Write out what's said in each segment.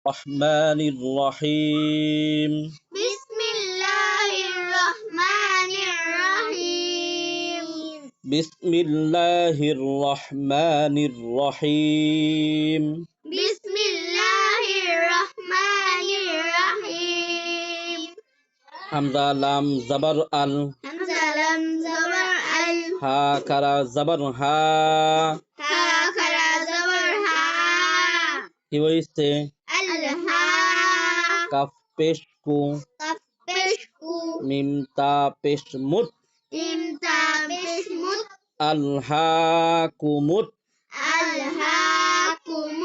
الرحمن الرحيم بسم الله الرحمن الرحيم بسم الله الرحمن الرحيم بسم الله الرحمن الرحيم হামজা লাম জবর আল همزة لم زبر ال হা কারা জবর হা ها كرا زبر ها কি হইছে الها কাফ পেশ কু قف بشكو মিম তা পেশ মুত امتا بشمت আলহা কুমুত الهاكم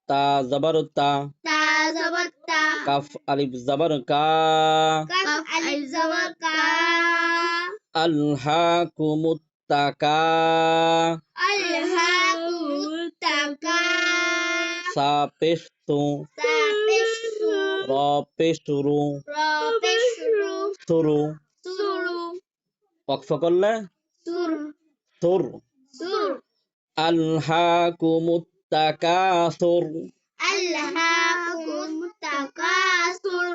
তা জবর তা تا زبر تا কাফ আলিফ জবর কা كف الف زبر كا আলহা কুমুত তাকা الهاكم تكا সা পেশ তু سابشو র পেশ রু رابشرو সুরু سرو ওয়াকফ করলে سر সুর سر আলহাকুমুত তাকাসুর الهاكم تكاثر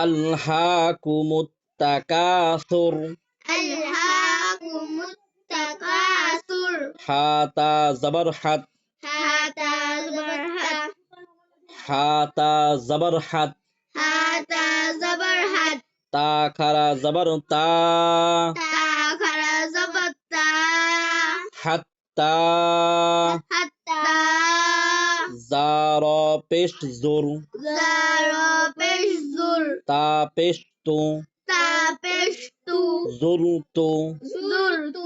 আলহাকুমুত তাকাসুর الهاكم التكاثر হাতা জবর হাত هذا زبر هات হাতা জবর হাত هذا زبر هات তা খারা জবর তা تاخر زبر تا হাত্তা حتى জার পেশ জুর زار بشزر তা পেশ তু تابشت জুর তু زرت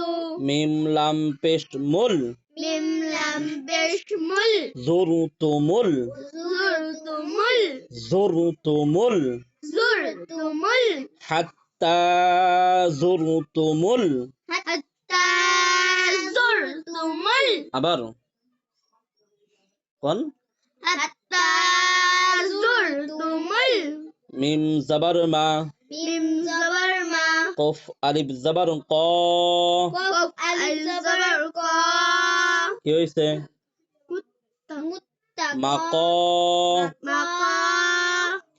মিম লাম পেশ মুল ميم لم بشمل জুর তু মুল زرت مل জুর তু মুল زرت مل হাত্তা জুর তু মুল حتى زرت مل আবার কোন حتى زرت مل মিম জবর মা ميم زبر ما কফ আলিফ জবর ক قف الف زبر قا কি হইছে متقى মা ক مقا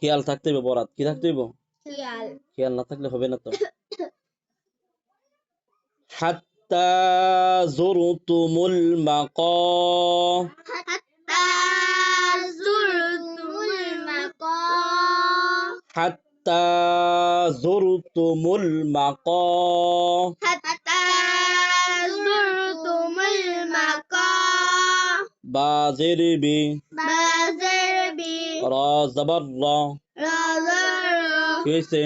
খেয়াল থাকতে হইব বরাত কি থাকতে হইব خيال খেয়াল না থাকলে হবে না তো হাত্তা জুরতুমুল মাকাম حتى زرتم المقام হাত্তা জুরতুমুল মাকাম حتى زرتم المقام বাজের বি بازر بي র জবর র رازر কি হইছে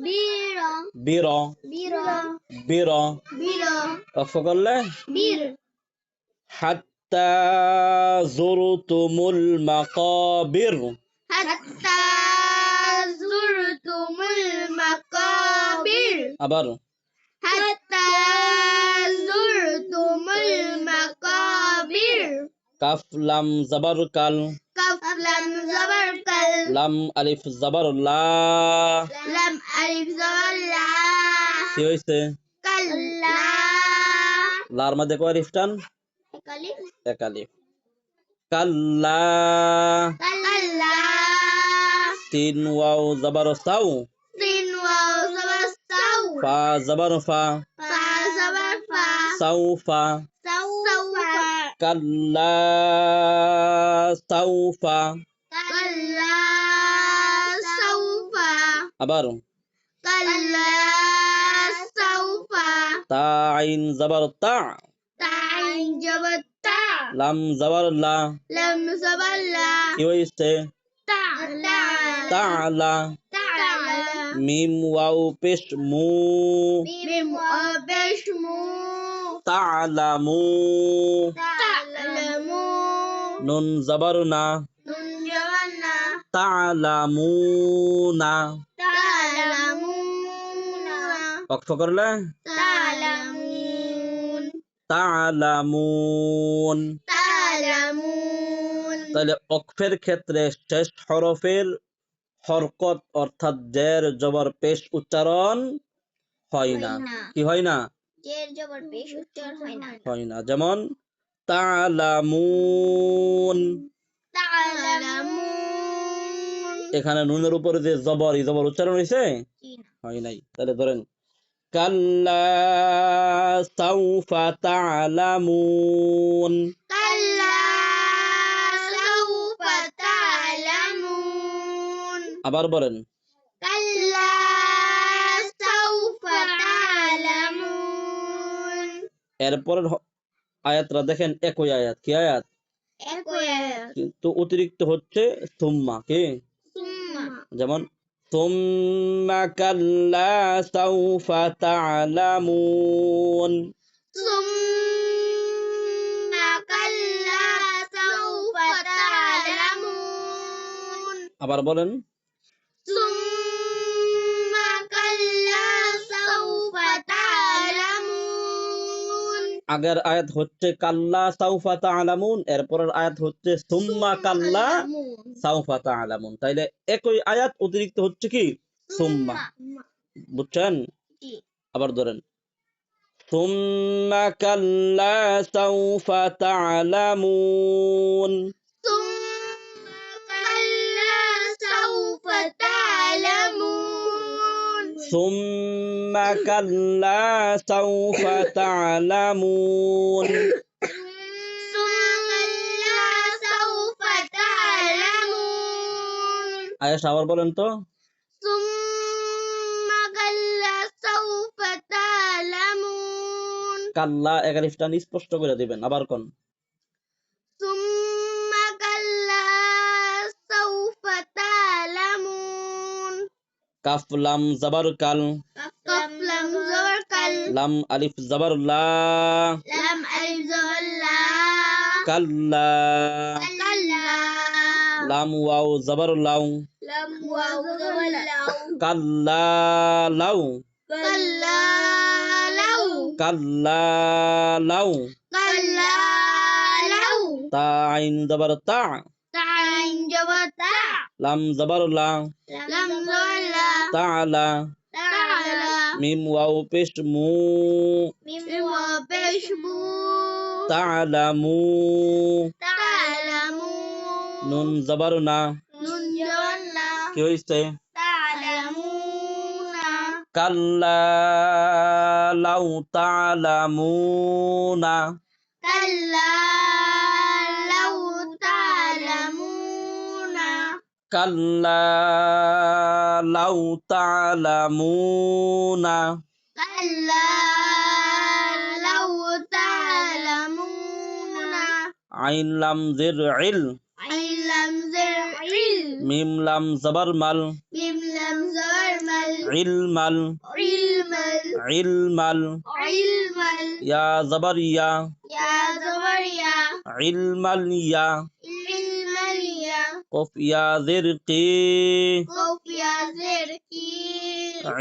بيرا বীর بيرا বীর بيرا অক্ষ করলে بير হাত্তা জুরতুমুল মাকাবির حتى زرتم المقابر আবার حتى زرتم المقابر কাফ লাম জবর কাল كف لم زبر كل লাম আলিফ জবর লা لم ألف زبر لا কি হইছে كلا লার মধ্যে কয় আলিফ টান كلف এক আলিফ কাল্লা كلا তিন ওয়াও জবর সাউ سين واو زبر سو ফা জবর ফা فا زبر فا সাউফা سوف কাল্লা সাউফা كلا سوف আবার كلا سوف তা আইন জবর তা تعين جبتا লাম জবর লা لم زبر لا কি হইছে تعلى তাআলা تعلى মিম ওয়াও পেশ মু ميم وبشمو তা'লামু تعلمون নুন জবর না نون جوانا তা'লামুনা تعلمون অক্ষ করলে تعلمون তা'লামুন تعلمون তাহলে অক্ফের ক্ষেত্রে শেষ হরফের হরকত অর্থাৎ জের জবর পেশ উচ্চারণ হয় না কি হয় না জের জবর পেশ উচ্চারণ হয় না যেমন তা'লামুন تعلمون এখানে নুনের উপরে যে জবর এই জবর উচ্চারণ হয়েছে জি না। হয় নাই। তাহলে ধরেন কাল্লা সাউফা তা'লামুন। কাল্লা সাউফা তা'লামুন। আবার বলেন কাল্লা সাউফা তা'লামুন। এরপরের আয়াতটা দেখেন একই আয়াত, কি আয়াত? একই আয়াত। কিন্তু অতিরিক্ত হচ্ছে সুম্মা, কি? সুম্মা। যেমন সুম্মা কাল্লা সাউফা তা'লামুন। সুম্মা কাল্লা সাউফা তা'লামুন। আবার বলেন সুম্মা কাল্লা সাউফা তা'লামুন। আগের আয়াত হচ্ছে কাল্লা সাউফা তা'লামুন, এরপরের আয়াত হচ্ছে সুম্মা কাল্লা সাউফা তা'লামুন। তাইলে একই আয়াত অতিরিক্ত হচ্ছে কি? সুম্মা। বুঝছেন? জি। আবার ধরেন সুম্মা কাল্লা সাউফা তা'লামুন। সুম্মা কাল্লা সাউফা তা'লামুন। সুম্মা কাল্লা সাউফা তা'লামুন। সুম্মা কাল্লা সাউফা তা'লামুন। আয়েশা আবার বলেন তো সুম্মা কাল্লা সাউফা তা'লামুন। কাল্লা একালিফটা স্পষ্ট করে দিবেন। আবার কোন সুম্মা কাল্লা সাউফা তা'লামুন। কাফ লাম জবর কাল, কাফ লাম জবর কাল। লাম আলিফ জবর লা, লাম আলিফ জবর লা। কাল্লা। কাল্লা। লাম ওয়াও জবর লাউ, লাম ওয়াও জবর লাউ। কাল্লা লাউ, কাল্লা লাউ। কাল্লা লাউ। কাল্লা লাউ। তা আইন জবর তা, তা'ইন জবর তা। লাম জবর লা, লাম জবর লা। তা'লা। তা'লা। মিম ওয়াও পেশ মু, মিম ওয়াও পেশ মু। তা'লামু। তা'লামু। নুন জবর না, নুন জবর না। কি হইছে? তা'লামুনা। কাল্লা লাউ তা'লামুনা। কাল্লা লাউ তা'লামুনা। কাল্লা লাউ তা'লামুনা। কাল্লা লাউ তা'লামুনা। আইন লাম জির ইল, আইন লাম জের ইল। মিম লাম জবর মাল, মিম লাম জবর মাল। ইলমাল, ইলমাল। ইলমাল। ইলমাল। ইয়া জবর ইয়া, ইয়া জবর ইয়া। ইলমাল ইয়া। ইলমাল ইয়া। কফ ইয়া জির কি, কফ ইয়া জের কি।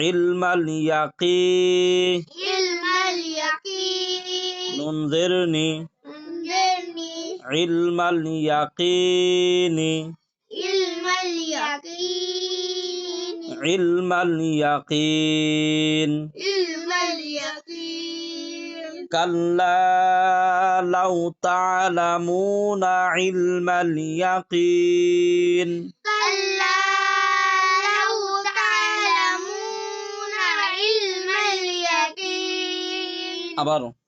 ইলমাল ইয়াকি। ইলমাল ইয়াকিন। নুন জির নি, انظرني. ইলমাল ইয়াকিনি। ইলমাল ইয়াকিন। ইলমাল ইয়াকিন। ইলমাল ইয়াকিন। কাল্লা লাউ তা'লামুনা ইলমাল ইয়াকিন। কাল্লা লাউ তা'লামুনা ইলমাল ইয়াকিন। আবার